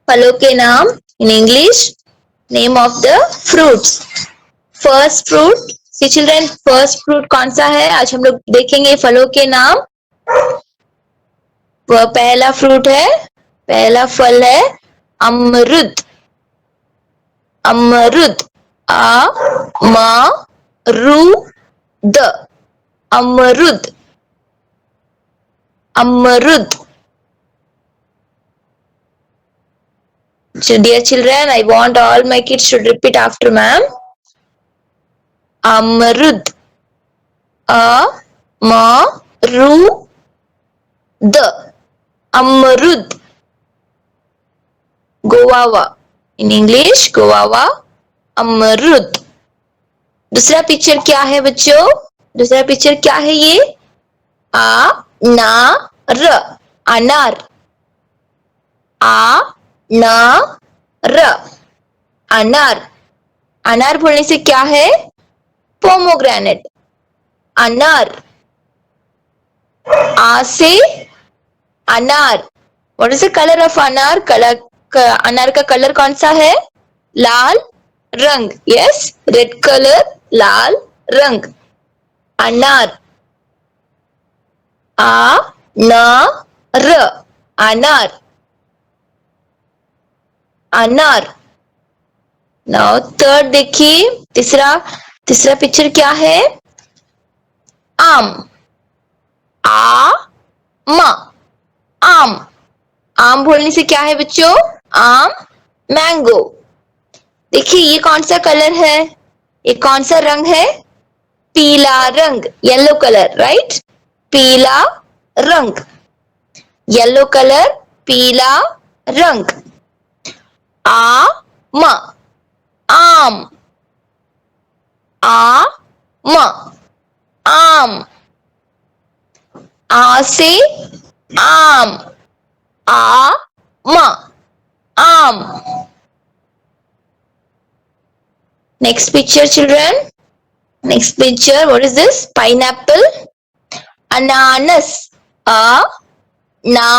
फलों के नाम in English, name of the fruits. First fruit, see children, first fruit कौन सा है? आज हम लोग देखेंगे फलों के नाम। वह पहला फ्रूट है, पहला फल है अमरुद। अमरुद, अ म रु द, अमरुद, अमरुद। So dear children, I want all my kids should repeat after ma'am. Amrud, a ma ru d, amrud. Guava, in English guava, amrud. दूसरा पिक्चर क्या है बच्चों? दूसरा पिक्चर क्या है ये? आ ना र, अनार। आ ना र, अनार। अनार बोलने से क्या है? पोमोग्रेनेट, अनार। आ से अनार। What is the colour of अनार? अनार का कलर कौन सा है? लाल रंग। यस, रेड कलर, लाल रंग, अनार। आ न र, अनार, अनार। नाउ थर्ड देखिए, तीसरा पिक्चर क्या है? आम, आ म, आम। आम बोलने से क्या है बच्चों? आम, मैंगो। देखिए ये कौन सा कलर है? ये कौन सा रंग है? पीला रंग, येलो कलर, राइट? पीला रंग, येलो कलर, पीला रंग। आ म, आम, आ म, आम। आ से आम, आ म, आम। Next picture children. Next picture, what is this? Pineapple, ananas, a na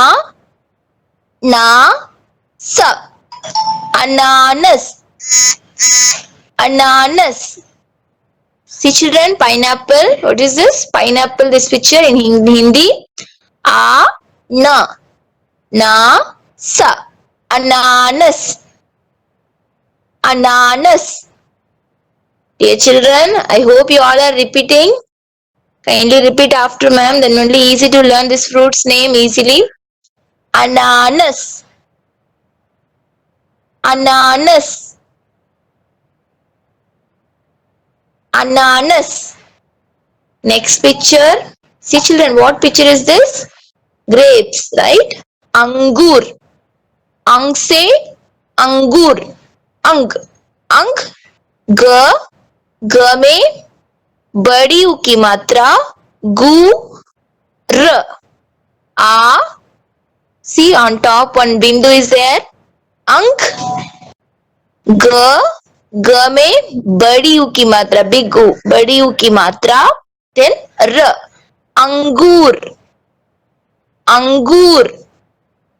sa, ananas, ananas. See children, pineapple, what is this? Pineapple, this picture in Hindi, a na sa, ananas, ananas. Dear children, I hope you all are repeating. Kindly repeat after ma'am, then only easy to learn this fruit's name easily. Ananas, ananas, ananas. Next picture. See children, what picture is this? Grapes, right? Angur, ang se angur, ang, ang, ग में बड़ी उ की मात्रा, गु र, आ, see on top one bindu is there, अंक, ग में बड़ी उ की मात्रा, बिग उ, बड़ी उ की मात्रा, then र, अंगूर, अंगूर,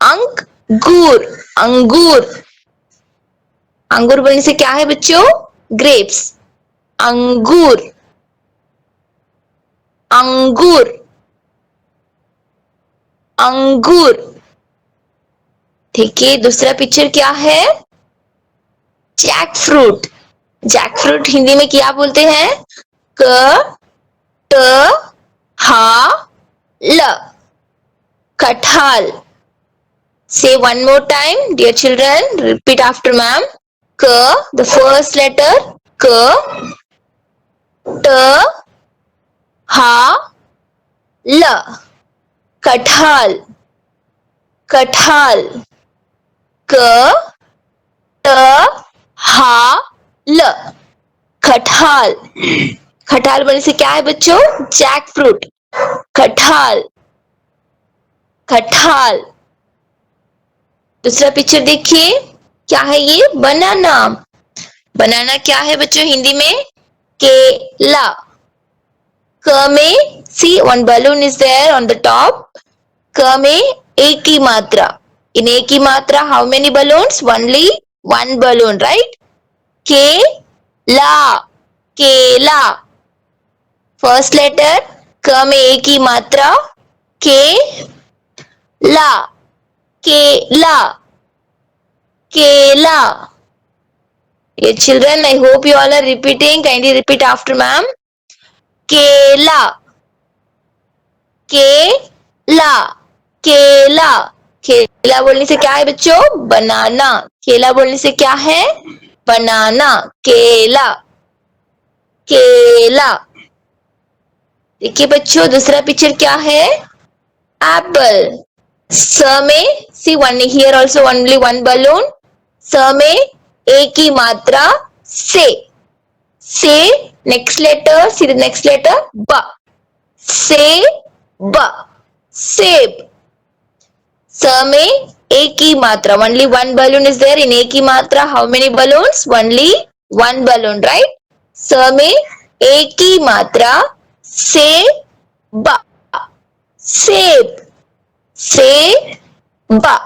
अंक गूर, अंगूर। अंगूर बोलने से क्या है बच्चों? ग्रेप्स, अंगूर, अंगूर, अंगूर। ठीक है, दूसरा पिक्चर क्या है? Jackfruit. Jackfruit Hindi में क्या बोलते हैं? क ट हा ल, कटहल। Say one more time, dear children, repeat after ma'am. K, the first letter, K, T, Ha, L, कटहल, कटहल। K, T, Ha, L, कटहल। कटहल बोलने से क्या है बच्चों? जैक फ्रूट, कटहल, कटहल। दूसरा पिक्चर देखिए, क्या है ये? बनाना। बनाना क्या है बच्चों हिंदी में? केला। क में, see one balloon is there on the top, क में एक की मात्रा, In A की मात्रा, how many balloons? Only one balloon, right? केला, केला. First letter, क में A की मात्रा, केला, केला, केला. Yeah, children, I hope you all are repeating. Kindly repeat after ma'am. केला, केला, केला. केला बोलने से क्या है बच्चों? बनाना. केला बोलने से क्या है? बनाना. केला, केला. देखिए बच्चों, दूसरा पिक्चर क्या है? एप्पल. स में see one, here also only one balloon. स में ए की मात्रा, से. से next letter, see the next letter, ब. से ब, सेब. स में ए की मात्रा, only one balloon is there in ए की मात्रा. How many balloons? Only one balloon, right? स में ए की मात्रा, से ब, सेब, से ब,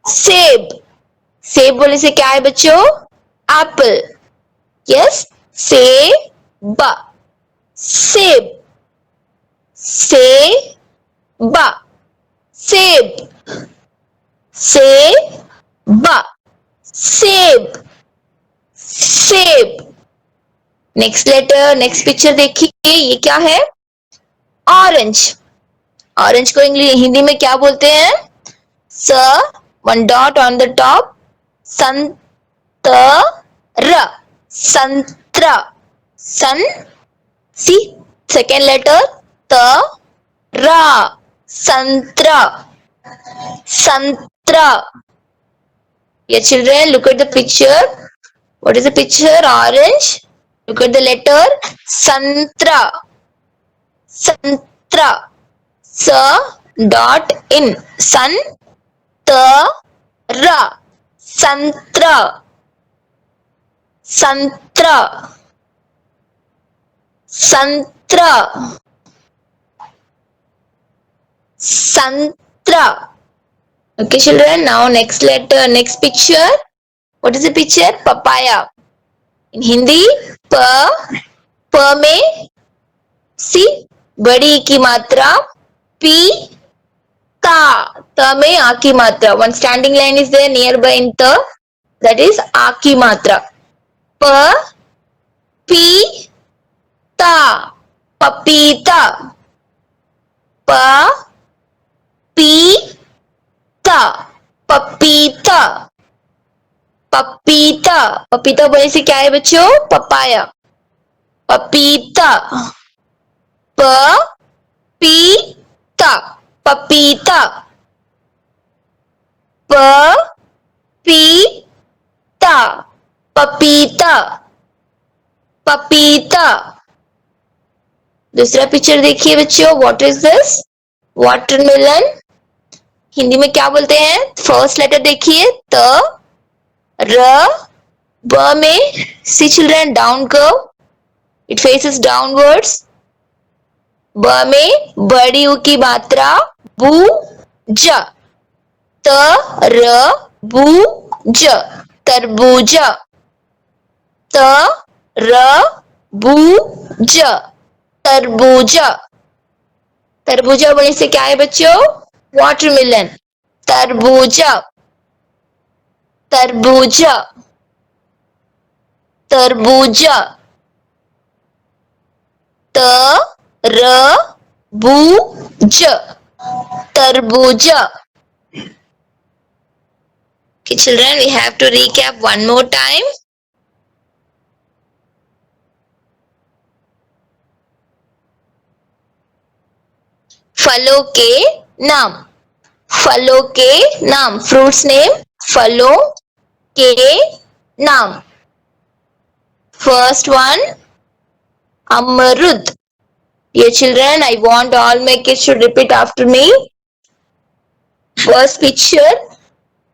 सेब. सेब बोलने से क्या है बच्चों? एप्पल. यस, से ब, सेब, से ब, सेब, से ब, सेब, सेब. नेक्स्ट लेटर, नेक्स्ट पिक्चर देखिए, ये क्या है? ऑरेंज. ऑरेंज को इंग्लिश हिंदी में क्या बोलते हैं? स, one dot on the top, संतरा, संतरा. सन, सी सेकेंड लेटर, त, रा, संतरा, संतरा. Yeah, children, look at the picture. What is the picture? Orange. Look at the letter, santra, santra. Sa dot in, san, ta, ra, santra, santra, santra, santra. Okay, children, now next letter, next picture. What is the picture? Papaya. In Hindi, प, प में सी बड़ी की मात्रा, P, ता. त में आ की मात्रा. One standing line is there nearby in त, that is आ की मात्रा. प, पी, ता, पपीता. प, पी, ता, पपीता, पपीता. पपीता बोलने से क्या है बच्चों? पपाया. पपीता. प, पी, ता, पपीता. प, पी, ता, पपीता, पपीता. दूसरा पिक्चर देखिए बच्चों, what is this? Watermelon. Hindi में क्या बोलते हैं? फर्स्ट लेटर देखिए, त, र, ब में see children down curve, it faces downwards. ब में बड़ी उ की मात्रा, बू, ज. त, र, बू, ज, तरबूज. त, र, बू, ज, तरबूज. तरबूजा बोलने से क्या है बच्चों? वाटरमेलन. तरबूजा, तरबूजा, तरबूजा. त, र, बू, ज, तरबूजा. Okay, children, we have to recap one more time. फलों के नाम. फलों के नाम, फ्रूट्स नेम. फलों के नाम. फर्स्ट वन, अमरुद. Dear children, I want all my kids to repeat after me. First picture,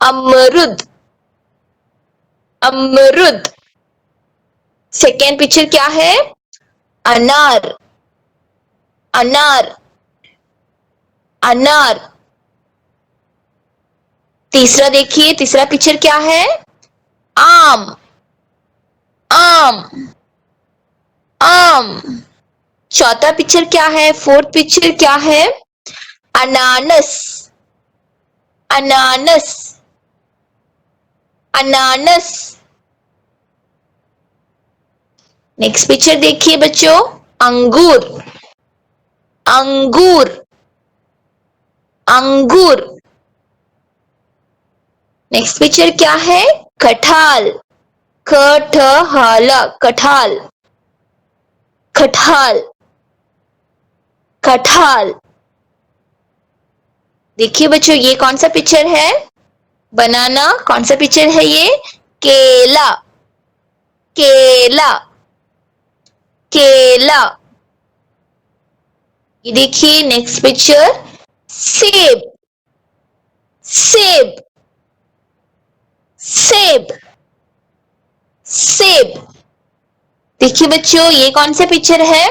अमरुद, अमरुद. सेकेंड पिक्चर क्या है? अनार, अनार, अनार. तीसरा देखिए, तीसरा पिक्चर क्या है? आम, आम, आम। चौथा पिक्चर क्या है? फोर्थ पिक्चर क्या है? अनानस, अनानस, अनानस। नेक्स्ट पिक्चर देखिए बच्चों, अंगूर, अंगूर, अंगूर। नेक्स्ट पिक्चर क्या है? कटहल, कटहल, कटहल, कटहल, कटहल। देखिए बच्चों, ये कौन सा पिक्चर है? बनाना। कौन सा पिक्चर है ये? केला, केला, केला। ये देखिए नेक्स्ट पिक्चर, सेब, सेब, सेब, सेब। देखिए बच्चों, ये कौन सा पिक्चर है?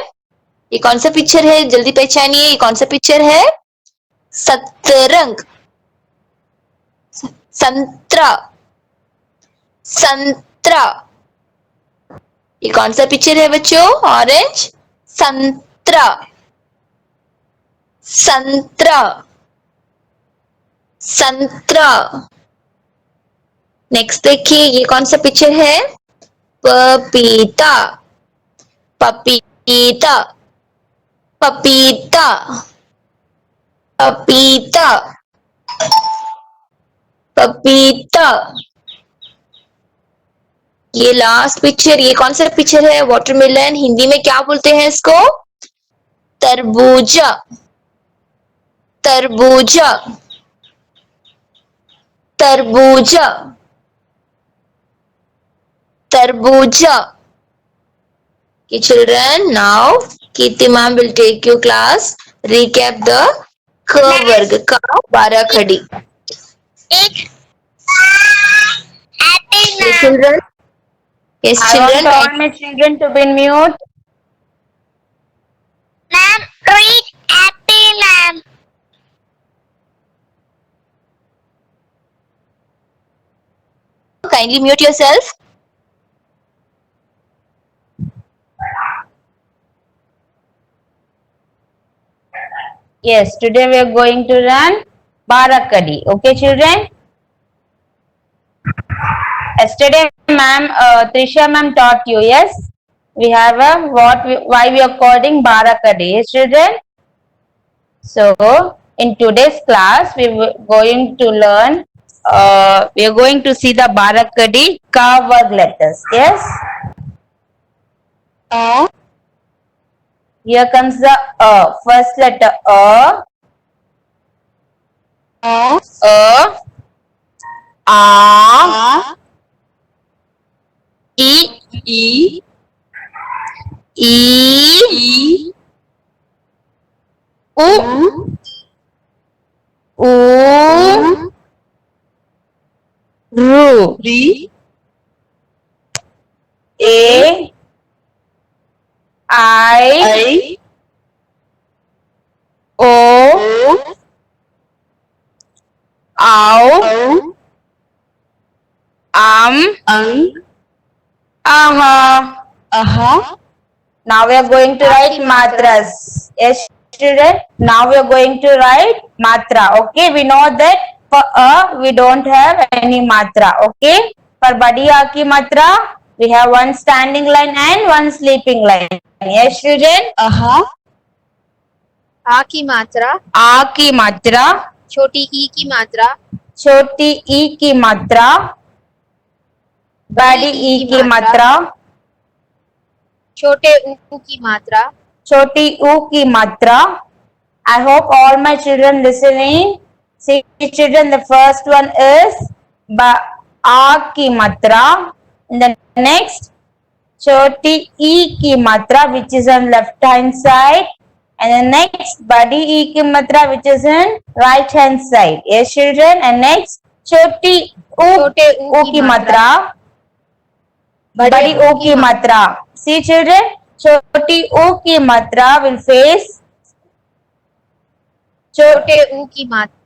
ये कौन सा पिक्चर है? जल्दी पहचानिए, ये कौन सा पिक्चर है? सतरंग, संतरा, संतरा। ये कौन सा पिक्चर है बच्चों? ऑरेंज, संतरा, संतरा, संतरा। नेक्स्ट देखिए, ये कौन सा पिक्चर है? पपीता, पपीता, पपीता, पपीता, पपीता। ये लास्ट पिक्चर, ये कौन सा पिक्चर है? वाटरमेलन। हिंदी में क्या बोलते हैं इसको? तरबूजा, तरबूजा, तरबूजा, तरबूजा। Okay, children, now Kirti ma'am will take you class. Recap the क वर्ग का 12 खड़ी. Okay, children. Yes, I children. want all my children to be in mute. Ma'am, read happy, ma'am. Kindly mute yourself. Yes, today we are going to run Barakadi. Okay, children? Yesterday, ma'am, Trisha ma'am taught you, yes? We have a why we are calling Barakadi, yes, children? So, in today's class, we are going to learn, we are going to see the Barakadi ka word letters, yes? Here comes the first letter A, A, E, U, Ru, A, I, O, Ow, Aha. Now we are going to write matras. Yes, children. Now we are going to write matra. Okay, we know that for a we don't have any matra. Okay, for badiya ki matra we have one standing line and one sleeping line. Yes, children. आ की मात्रा, A की मात्रा, छोटी ई की मात्रा, छोटी ई की मात्रा, बड़ी ई की मात्रा, छोटे ऊ की मात्रा, छोटी ऊ की मात्रा. I hope all my children listening. See, children, the first one is a की मात्रा. And the next, छोटी ई की मात्रा, which is on left hand side. And the next, badi e ki matra, which is in right hand side. Yes, children. And next, choti u ki matra, badi u ki matra. See, children, choti u ki matra will face छोटे ऊ की मात्रा,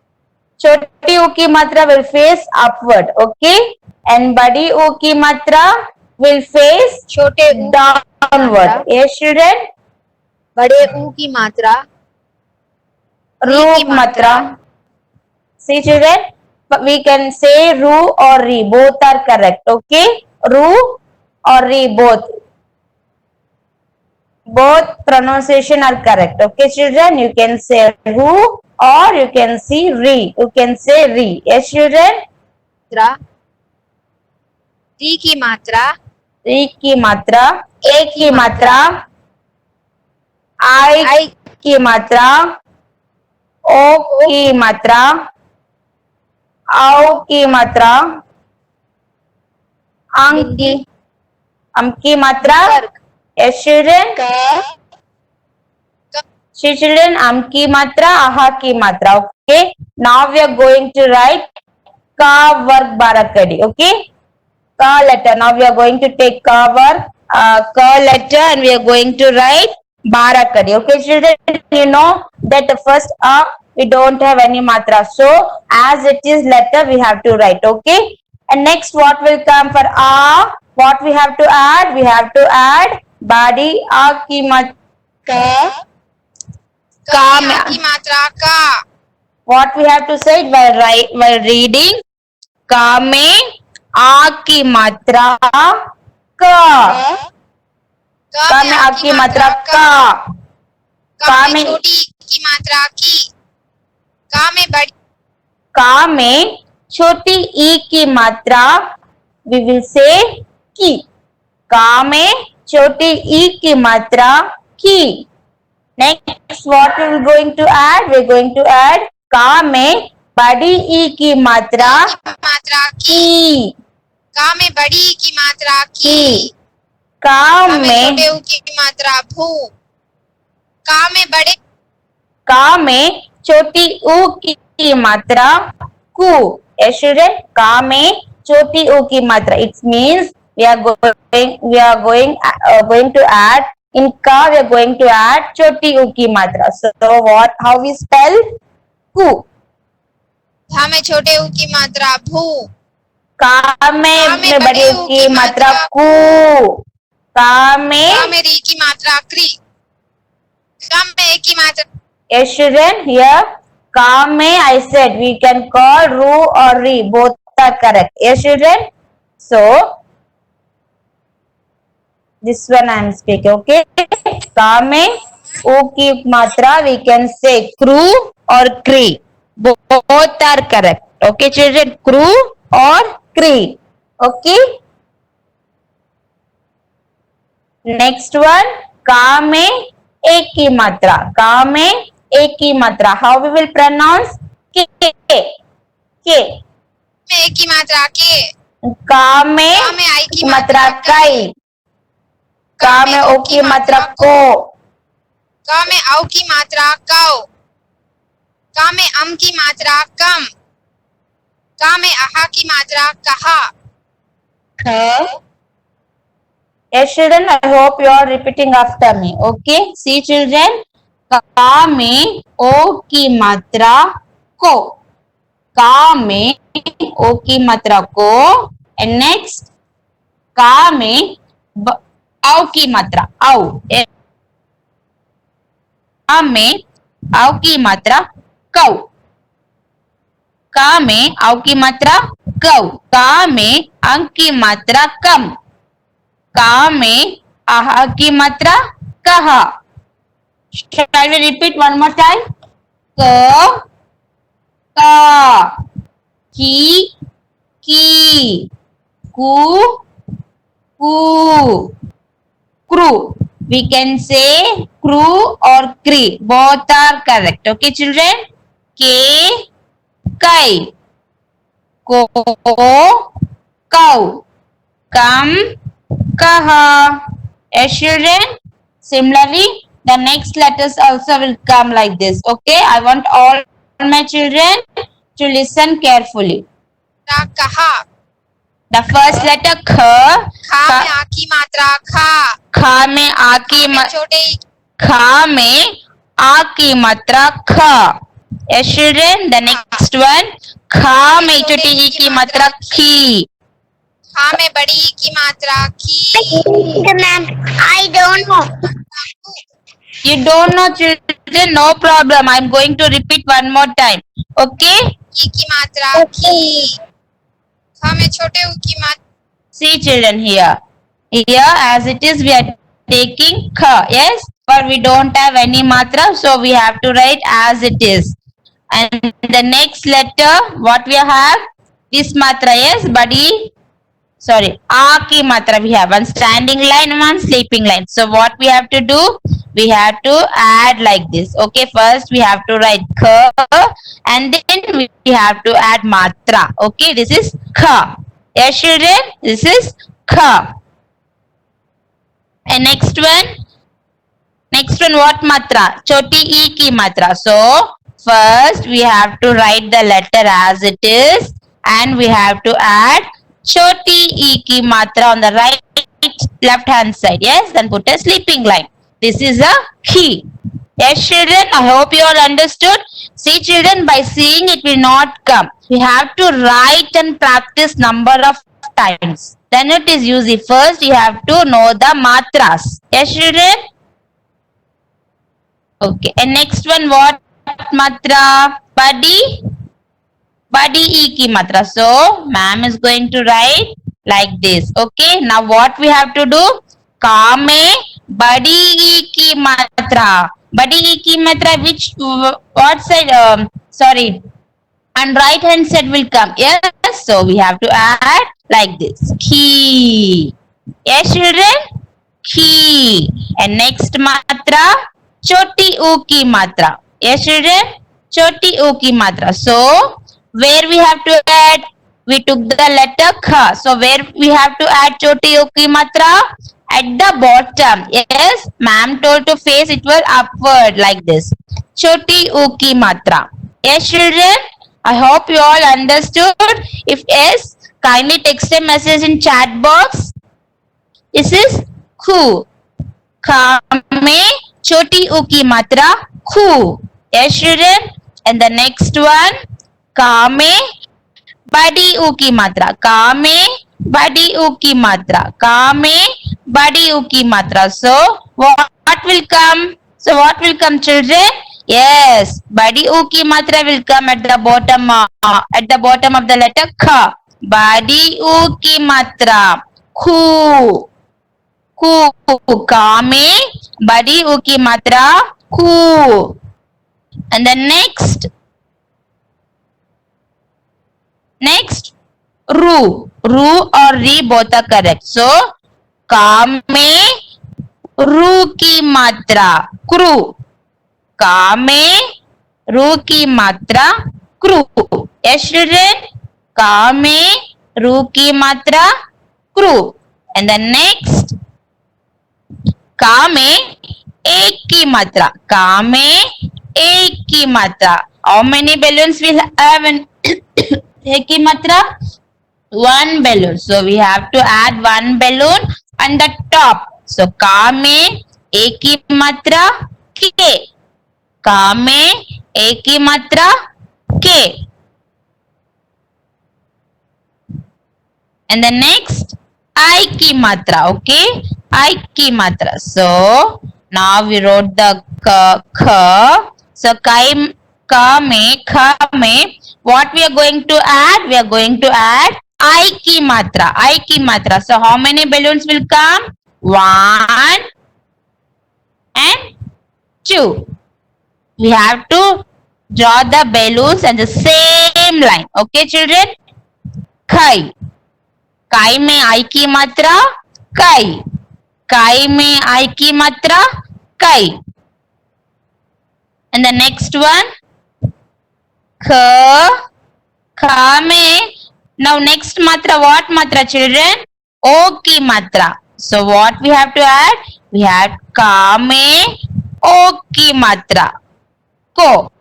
छोटी ऊ की मात्रा will face upward, okay, and बड़ी ऊ की मात्रा will face छोटे ऊ downward. Yes, children. बड़े ऊ की मात्रा Ru matra. See, children, we can say ru or ri. Both are correct. Okay, ru or ri, both pronunciation are correct. Okay, children, you can say ru or you can say ri. You can say ri. Yes, children. मात्रा री की मात्रा री की मात्रा, ए की मात्रा, आई की मात्रा, ओ की मात्रा, औ की मात्रा, अम की मात्रा. Yes, children. Children, am की मात्रा, aha की मात्रा. Okay, now we are going to write ka work barakadi. Okay, ka letter. Now we are going to take ka work, ka letter, and we are going to write barakadi. Okay, children, you know that the first we don't have any matra, so as it is letter we have to write. Okay, and next what will come for a? What we have to add? We have to add body a की मात्रा का में की मात्रा का what we have to say while reading का में आ की मात्रा का में आ की मात्रा का में छोटी की मात्रा की का में बड़ी का में छोटी ई की मात्रा we will say की. का में छोटी ई की मात्रा की. Next what we are going to add? We are going to add का में बड़ी ई की मात्रा की. का में बड़ी की मात्रा की. का में छोटे ऊ की मात्रा भू. का में बड़े का में छोटी ऊ की मात्रा कु. Yes, children, का में छोटी ऊ की मात्रा. It means we are going to add in ka. We are going to add छोटी ऊ की मात्रा. So what? How we spell ku? का में छोटे ऊ की मात्रा भू. का में बड़ी ऊ की मात्रा ku. का में री की मात्रा क्री. का में ए की मात्रा. Yes, children, here का में I said we can call ru or ri. Both are correct. Yes, children. So this one I am speaking. Okay, का में ओ की मात्रा we can say cru or cri. Both are correct. Okay, children, cru or cri. Okay. Next one, का में एक की मात्रा. का में एक की मात्रा. How we will pronounce? के. में एक की मात्रा के. का में आई की मात्रा कई. का में ओ की मात्रा को. का में औ की मात्रा कौ. का में अम की मात्रा कम. का में आहा की मात्रा कहा. Yes, children, I hope you are repeating after me. Okay, see, children, का में ओ की मात्रा को. का में ओ की मात्रा को. And next, का में औ की मात्रा औ. का में औ की मात्रा कौ. का में औ की मात्रा कौ. का में अंक की मात्रा कम. का में आहा की मात्रा कहा. Shall we repeat one more time? क, का, की, कु, cru. We can say cru or cri. Both are correct. Okay, children? K, kai, ko, kau, kam, kaha. Yes, children? Similarly, the next letters also will come like this. Okay, I want all my children to listen carefully. कहा. The first letter ख. खा में आ की मात्रा खा. खा में आ की छोटे खा में आ की मात्रा ख. Yes, children. The next one. खा में छोटी ई की मात्रा खी. खा में बड़ी ई की मात्रा की. Ma'am I don't know. You don't know, children? No problem. I'm going to repeat one more time. Okay? ई की मात्रा की. खा में छोटे ऊ की मात्रा. See, children, here. Here, as it is, we are taking kha. Yes? But we don't have any matra, so we have to write as it is. And the next letter, what we have? This matra, yes? Badi. Sorry, a ki matra we have. One standing line, one sleeping line. So what we have to do? We have to add like this. Okay, first we have to write kha, and then we have to add matra. Okay, this is kha. Yes, children, this is kha. And next one, what matra? Choti e ki matra. So first we have to write the letter as it is, and we have to add choti e ki matra on the left hand side. Yes, then put a sleeping line. This is a key. Yes, children, I hope you all understood. See, children, by seeing it will not come. We have to write and practice number of times. Then it is easy. First, you have to know the matras. Yes, children? Okay. And next one, what matra? Badi. Badi e ki matra. So, ma'am is going to write like this. Okay. Now, what we have to do? Kame badi e ki matra. Badi e ki matra, which, what side? Sorry. And right hand side will come. Yes. So, we have to add like this. Ki. Yes, children? Ki. And next matra, choti u ki matra. Yes, children? Choti u ki matra. So, where we have to add? We took the letter kha. So, where we have to add choti u ki matra? At the bottom. Yes, ma'am told to face it was upward like this. Choti u ki matra. Yes, children? I hope you all understood. If yes, kindly text a message in chat box. This is khu. Kha mein choti u ki matra khu. Yes, children? And the next one, ka mein badi u ki matra. Ka mein badi u ki matra. Ka mein badi u ki matra. So what will come? So what will come, children? Yes, badi u ki matra will come at the bottom of the letter kha. Badi u ki matra khu. Khu. Ka mein badi u ki matra khu. And then next ru. Ru or ri both are correct. So ka mein ru ki matra kru. Ka mein ru ki matra kru. Yes, children? Ka mein ru ki matra kru. And the next, ka mein ek ki matra. Ka mein ek ki matra. How many balloons will have an ek ki matra? One balloon. So we have to add one balloon on the top. So ka mein ek ki matra ke. Ka mein ek ki matra ke. And the next, I ki matra. Okay, I ki matra. So now we wrote the kha. So ka mein, kha mein, what we are going to add? We are going to add I ki matra. I ki matra. So how many balloons will come? 1 and 2. We have to draw the balloons and the same line. Okay, children? Khai. Kai mein I ki matra kai. Kai mein I ki matra kai. And the next one, kha. Kha mein, now next matra, what matra, children? O ki matra. So what we have to add? We have ka mein o ki matra ko.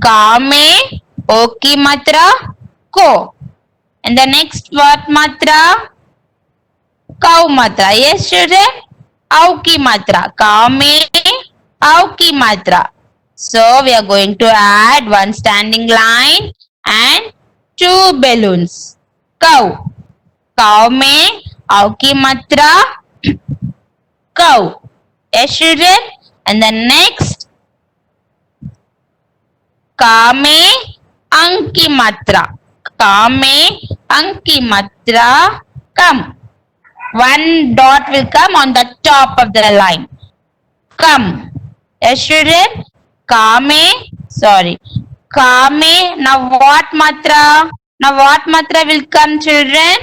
Ka mein o ki matra ko. And the next what matra? Kau matra. Yes, children? Au ki matra. Ka mein au ki matra. So we are going to add one standing line and two balloons. Cow. Cow में आव की मात्रा cow. Yes, children. And then next, का में अंक की मात्रा. का में अंक की मात्रा come. One dot will come on the top of the line. Come. Yes, children. का में sorry. का में now what matra? Now what matra will come, children?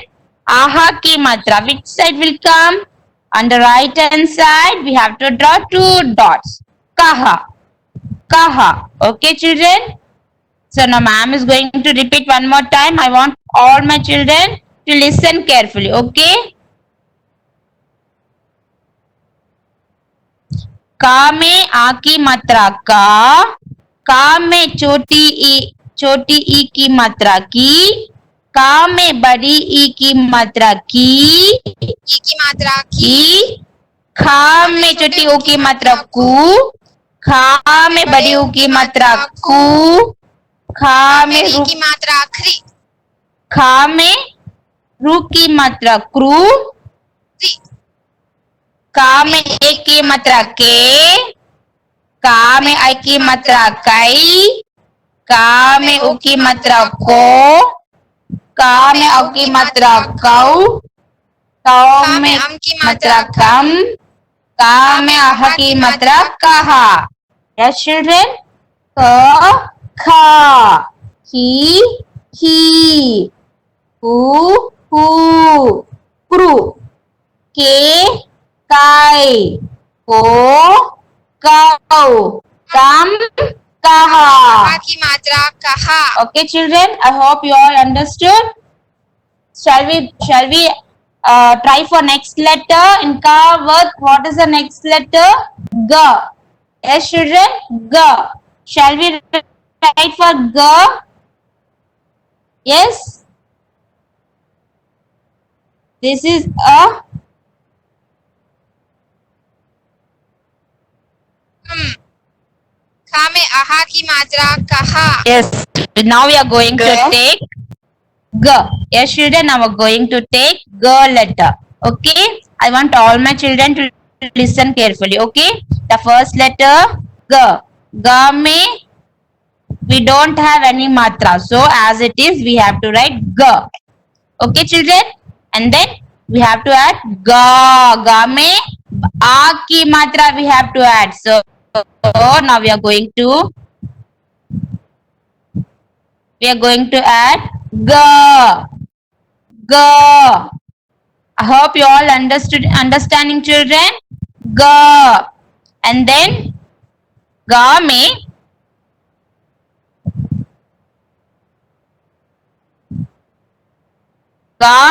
Aha की मात्रा. Which side will come? On the right hand side, we have to draw two dots. Kaha. Kaha. Okay, children? So now ma'am is going to repeat one more time. I want all my children to listen carefully. Okay? का में आ की मात्रा का में छोटी ई की मात्रा का में बड़ी ई की मात्रा ई की मात्रा की खा में छोटी ओ की मात्रा खा में बड़ी ओ की मात्रा खा में रू की मात्रा खरी. खा में रू की मात्रा क्रू का में एक की मात्रा के का में आई की मात्रा काई का में उ की मात्रा को का में औ की मात्रा कौ कौ में अम की मात्रा कम का में आह की मात्रा कहा. Yes, children. क खा ही हु क्रू के kai, ko, kau, kam, kaha. की मात्रा कहा. Okay, children. I hope you all understood. Shall we try for next letter in ka word? What is the next letter? G. Yes, children. G. Shall we write for G? Yes. This is a खा में आहा की मात्रा कहा. yes. Now we are going to take G. Yes, children. Now we are going to take G letter. Okay. I want all my children to listen carefully. Okay. The first letter G. G में we don't have any matra. So as it is, we have to write G. Okay, children. And then we have to add Ga. Ga में A की मात्रा we have to add. So now we are going to add Ga. Ga. I hope you all understanding, children. Ga. And then Ga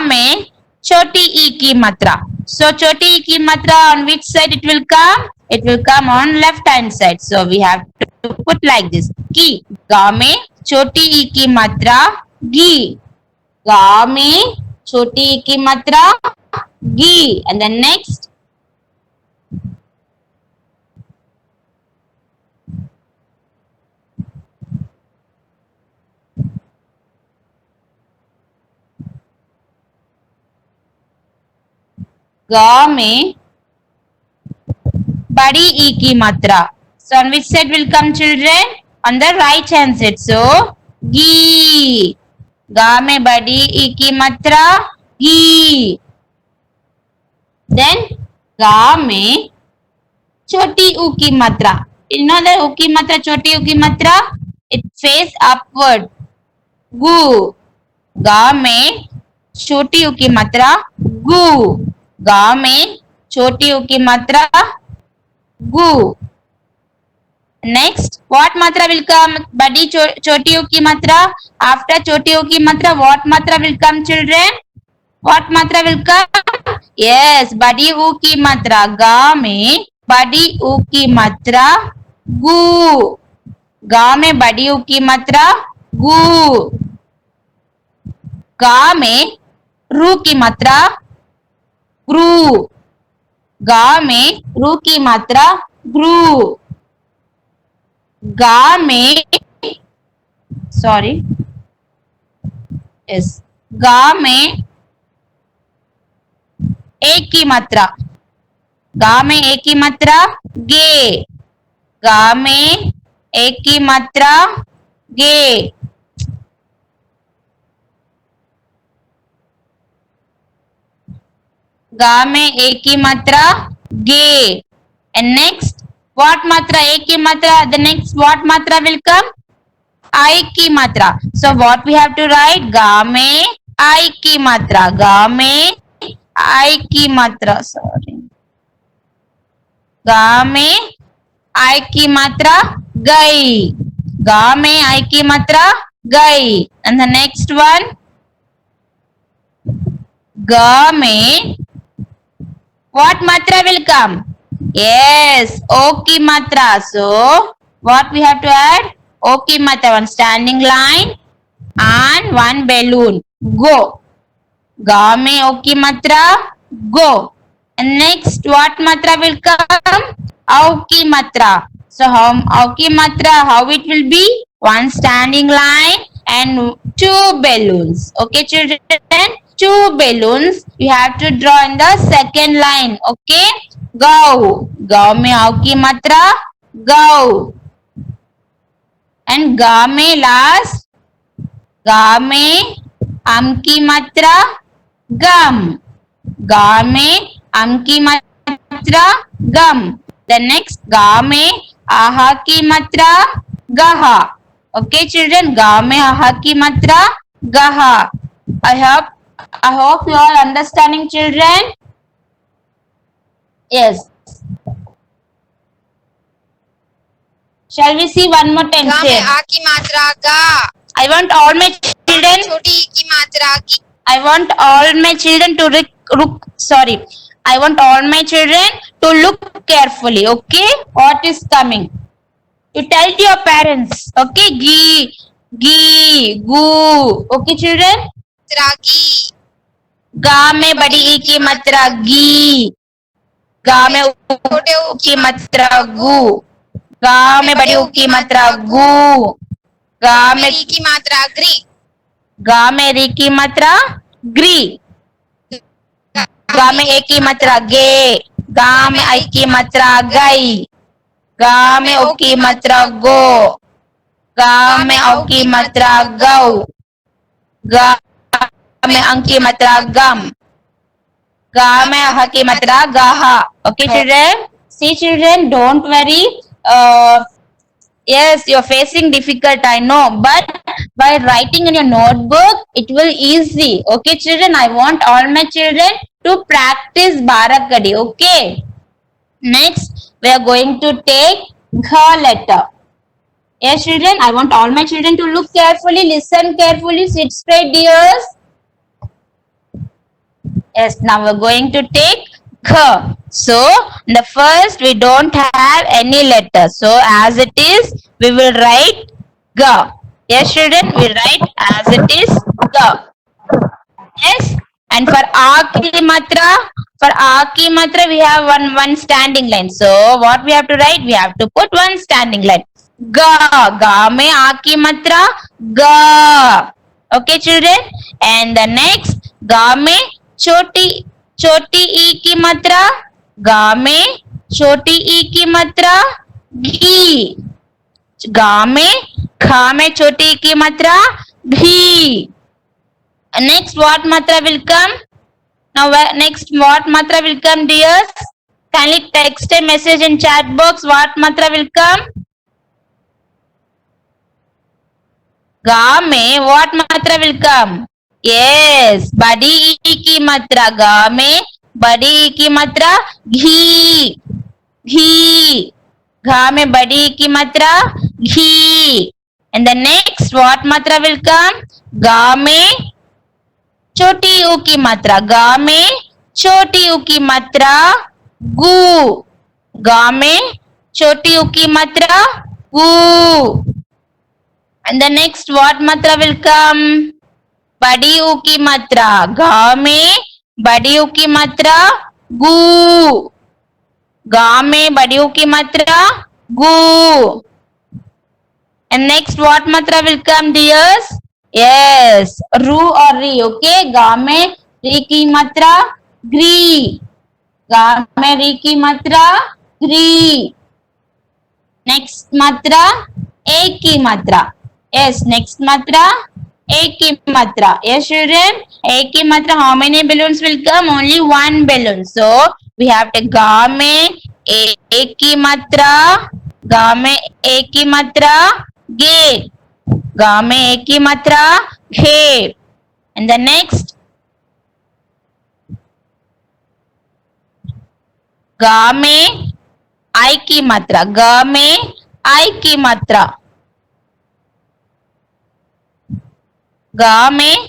में छोटी ई की मात्रा. So छोटी ई की मात्रा on which side it will come? It will come on left hand side. So we have to put like this. की गा में छोटी ई की मात्रा गी. गा में छोटी ई की मात्रा गी. And then next गा में बड़ी ई की मात्रा. So on which side will come, children? On the right hand side. So गी. गा में बड़ी ई की मात्रा गी. Then गा में छोटी ऊ की मात्रा. You know the ऊ की मात्रा, छोटी ऊ की मात्रा, it face upward. गु. गा में छोटी ऊ की मात्रा गु. गा में छोटी ऊ की मात्रा गु. Next, what matra will come? बड़ी छोटी ऊ की मात्रा. After छोटी ऊ की मात्रा, what matra will come, children? What matra will come? Yes, बड़ी ऊ की मात्रा. गा में बड़ी ऊ की मात्रा गु. गा में बड़ी ऊ की मात्रा गु. गा में रू की मात्रा ग्रू. गा में रू की मात्रा ग्रू. गा में, सॉरी, यस, गा में एक की मात्रा, गा में एक की मात्रा गे, गा में एक की मात्रा गे, गा में एक की मात्रा गे. And next, what matra? एक की मात्रा. The next what matra will come? I की मात्रा. So what we have to write? गा में I की मात्रा. गा में I की मात्रा. Sorry. गा में I की मात्रा गई. गा में I की मात्रा गई. And the next one, गा में what matra will come? Yes, O की matra. So what we have to add? O की matra. One standing line and one balloon. Go. Ga में O की matra. Go. And next what matra will come? Au की matra. So Au की matra, how it will be? One standing line and two balloons. Okay, children? Two balloons you have to draw in the second line. Okay, go. Go में आओ की मात्रा go. And गा में last, गा में आम की मात्रा गम. गा में आम की मात्रा गम. The next, गा में आहा की मात्रा गहा. Okay, children, गा में आहा की मात्रा गहा. I hope you are understanding, children. Yes. Shall we see one more time? गा में आ की मात्रा गा. I want all my children. छोटी ई की मात्रा की. I want all my children to look. Sorry. I want all my children to look carefully. Okay, what is coming? You tell to your parents. Okay, gi, gu. Okay, children. की. गा में बड़ी ई की मात्रा गी. गा में छोटे ऊ की मात्रा गु. गा में बड़ी ऊ की मात्रा गु. गा में री की मात्रा ग्री. गा में री की मात्रा ग्री. गा में ए की मात्रा गे. गा में आई की मात्रा गई. गा में ओ की मात्रा गो. गा में औ की मात्रा गौ. गा में अंग की मात्रा गम. गा में अह की मात्रा गाहा. Okay, children. See, children, don't worry. Yes, you're facing difficult, I know, but by writing in your notebook, it will easy. Okay, children, I want all my children to practice Barakadi. Okay. Next, we are going to take Gha letter. Yes, children, I want all my children to look carefully, listen carefully, sit straight, dears. Yes, now we're going to take Gha. So, the first we don't have any letter. So, as it is, we will write Gha. Yes, children, we write as it is Gha. Yes, and for A ki matra, we have one standing line. So, what we have to write? We have to put one standing line. Ga. Ga mein A ki matra ga. Okay, children. And the next, ga mein choti ई की मात्रा. गा में छोटी ई की मात्रा घी. गा में खा में छोटी ई की मात्रा भी. Next, what matra will come? Now, next, what matra will come, dears? Kindly text a message in chat box. What matra will come? Ga में what matra will come? Yes, बड़ी ई की मात्रा. गा में बड़ी ई की मात्रा घी. घी. घा में बड़ी ई की मात्रा घी. And the next, what matra will come? गा में छोटी ऊ की मात्रा. गा में छोटी ऊ की मात्रा गु. गा में छोटी ऊ की मात्रा गु. And the next, what matra will come? बड़ी ऊ की मात्रा. गा में बड़ी ऊ की मात्रा गु. गा में बड़ी ऊ की मात्रा गु. And next, what matra will come, dears? Yes, ru or ri. Okay, ga में ri की मात्रा gri. गा में ri की मात्रा gri. Next matra a की मात्रा. Yes, next matra a की मात्रा. Yes, children, a की मात्रा. How many balloons will come? Only one balloon. So we have to गा में a की मात्रा. गा में a की मात्रा गे. गा में a की मात्रा घे. And the next गा में I की मात्रा. गा में I की मात्रा. गा में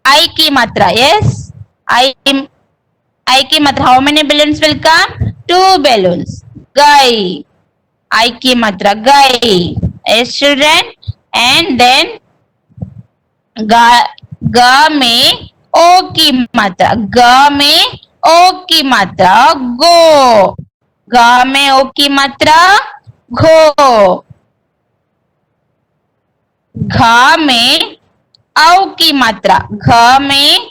I की मात्रा. Yes, I की मात्रा. How many balloons will come? 2 balloons. Gai. I की मात्रा gai. Yes, children. And then गा में O की मात्रा. गा में O की मात्रा गो. गा में O की मात्रा घो. घा में औ की मात्रा. घ में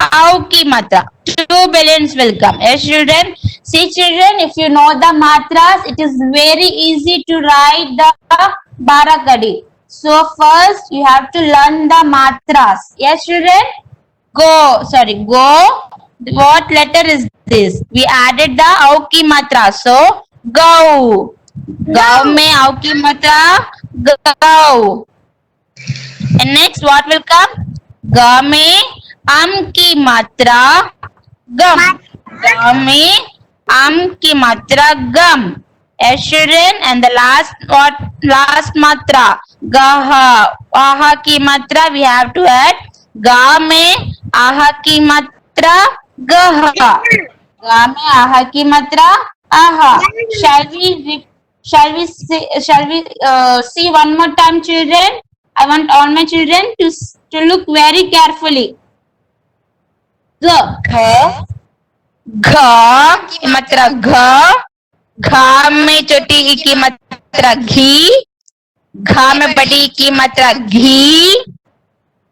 औ की मात्रा. 2 balloons will come. Yes, children. See, children, if you know the matras, it is very easy to write the barakadi. So first you have to learn the matras. Yes, children. Go. Sorry, go. What letter is this? We added the au की मात्रा. So go. Go में au की मात्रा go. And next, what will come? Ga में की मात्रा gum. Ga में की मात्रा gum. Yes, children. And the last matra gaha. Aha की मात्रा we have to add. Ga में aha की मात्रा gaha. Ga में aha की मात्रा aha. Shall we see one more time, children? I want all my children to look very carefully. Ga की मात्रा घा. घा में छोटी ई की मात्रा घी. घा में बड़ी ई की मात्रा घी.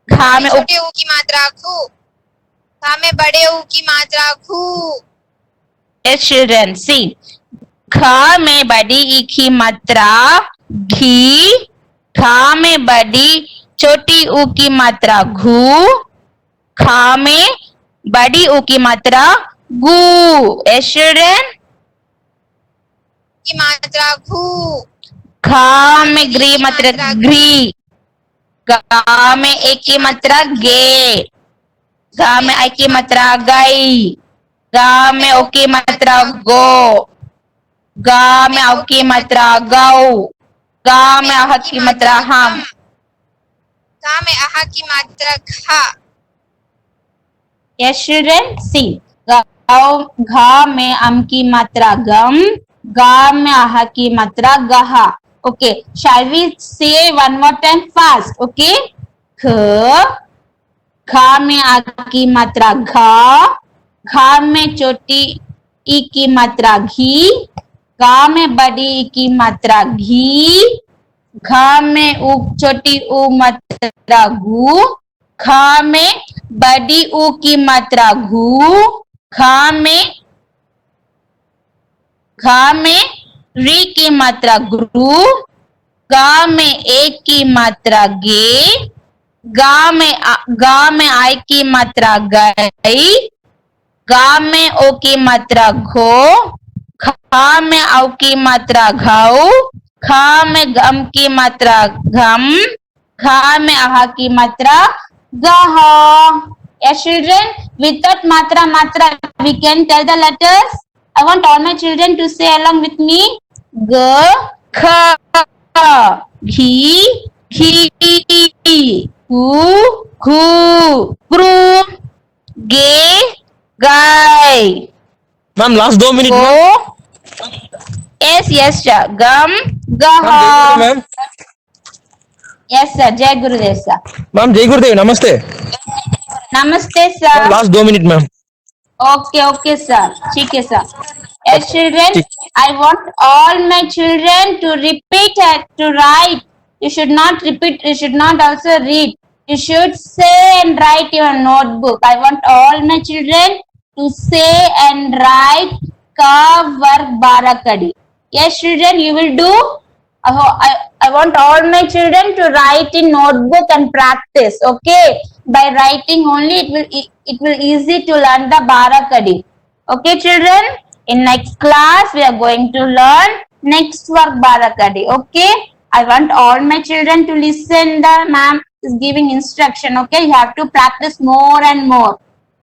घा में छोटे ऊ की मात्रा खू. घा में बड़े ऊ की मात्रा खू. Yes, children, see. घा में बड़ी ई की मात्रा घी. घा में बड़ी छोटी ऊ की मात्रा घू. खा में बड़ी ऊ की मात्रा गू. Yes, children. की मात्रा घू. खा में ग्री मात्रा ग्री. गा में एक की मात्रा गे. गा में आई की मात्रा गई. गा में ओ की मात्रा गो. गा में औ की मात्रा गौ. गा में आह की मात्रा हम. गा में आहा की मात्रा खा. Yes, children, see. घा में अम की मात्रा गम. गा में आह की मात्रा गहा. Okay, shall we say one more time fast? Okay, घा में आ की मात्रा घा. घा में छोटी ई की मात्रा घी. गा में बड़ी ई की मात्रा घी. घा में ऊ छोटी ऊ मात्रा घू. खा में बड़ी ऊ की मात्रा घू. घा में री की मात्रा गुरु. गा में एक की मात्रा गे. गा में आई की मात्रा गई. गा में ओ की मात्रा घो. खा में औ की मात्रा घाऊ. खा में गम की मात्रा घम. खा में आहा की मात्रा गहा. Yes, children, without matra we can tell the letters. I want all my children to say along with me. Ga, kha, ghi, ghi, hu, hu, gru, ge, gai. Ma'am last 2 minute. Go. Yes, sir. Gum, gaha. Ma'am. Yes, sir. जय गुरुदेव sir. Ma'am जय गुरुदेव. नमस्ते. नमस्ते sir. Last 2 minute ma'am. Okay, sir. ठीक है sir. Yes, children, I want all my children to repeat and to write You should not repeat. You should not also read. You should say and write your notebook. I want all my children to say and write ka varg barakadi. Yes, children, you will do. I want all my children to write in notebook and practice. Okay, by writing only it will easy to learn the barakadi. Okay, children. In next class we are going to learn next work barakadi. Okay, I want all my children to listen. The ma'am is giving instruction. Okay, you have to practice more and more.